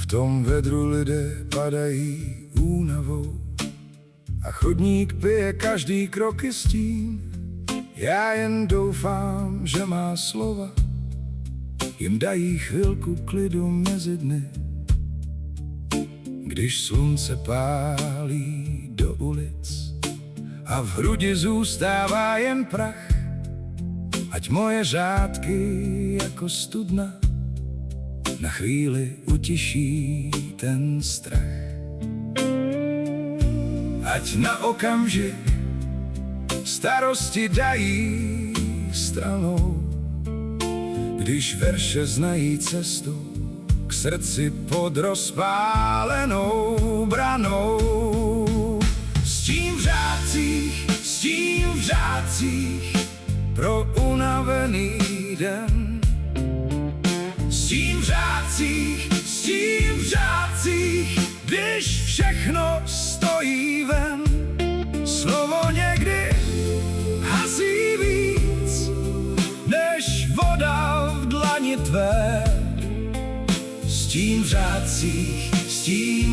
V tom vedru lidé padají únavou a chodník pije každý krok i stín. Já jen doufám, že má slova jim dají chvilku klidu mezi dny. Když slunce pálí do ulic a v hrudi zůstává jen prach, ať moje řádky jako studna na chvíli utiší ten strach. Ať na okamžik starosti dají stranou, když verše znají cestu k srdci pod rozpálenou branou. S tím v řádcích pro unavený den. S tím v řádcích, když všechno stojí ven. Slovo někdy hasí víc než voda v dlani tvé. S tím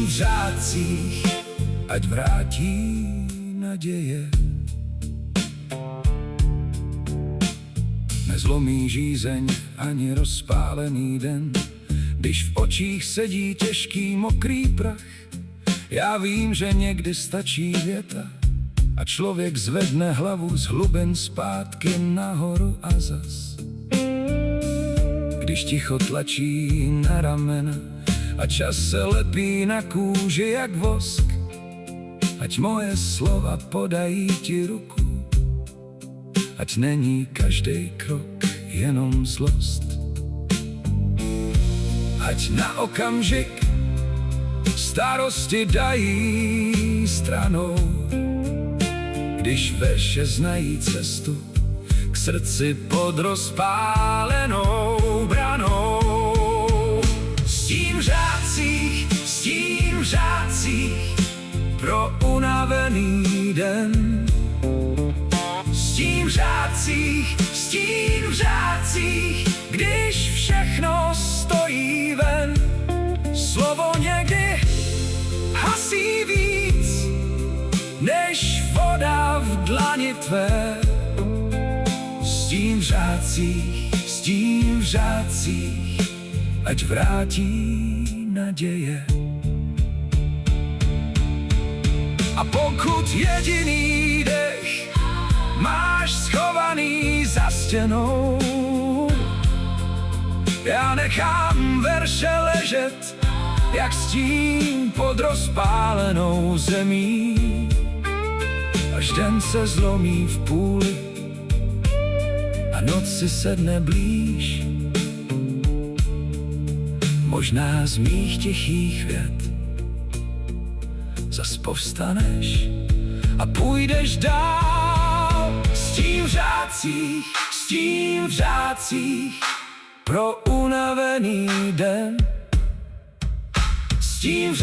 v řádcích, ať vrátí naděje. Nezlomí žízeň ani rozpálený den, když v očích sedí těžký mokrý prach. Já vím, že někdy stačí věta a člověk zvedne hlavu z hlubin zpátky nahoru a zas. Když ticho tlačí na ramena a čas se lepí na kůži jak vosk, ať moje slova podají ti ruku, ať není každý krok jenom zlost. Ať na okamžik starosti dají stranou, když verše znají cestu k srdci pod rozpálenou branou. S tím v řádcích pro unavený den. S tím v řádcích, když všechno stojí ven. Slovo někdy hasí víc než voda v dlani tvé. S tím v řádcích, ať vrátí naděje. A pokud jediný dech máš schovaný za stěnou, já nechám verše ležet jak stín pod rozpálenou zemí. Až den se zlomí v půli a noc si sedne blíž, možná z mých tichých vět zas povstaneš a půjdeš dál. S tím v řádcích pro unavený den. S tím v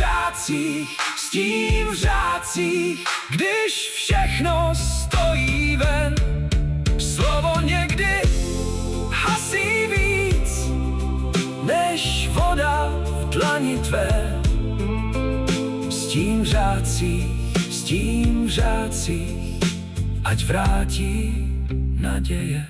řádcích, když všechno stojí ven. Slovo někdy hasí víc než voda v dlani tvé. S tím v řádcích, ať vrátí naděje.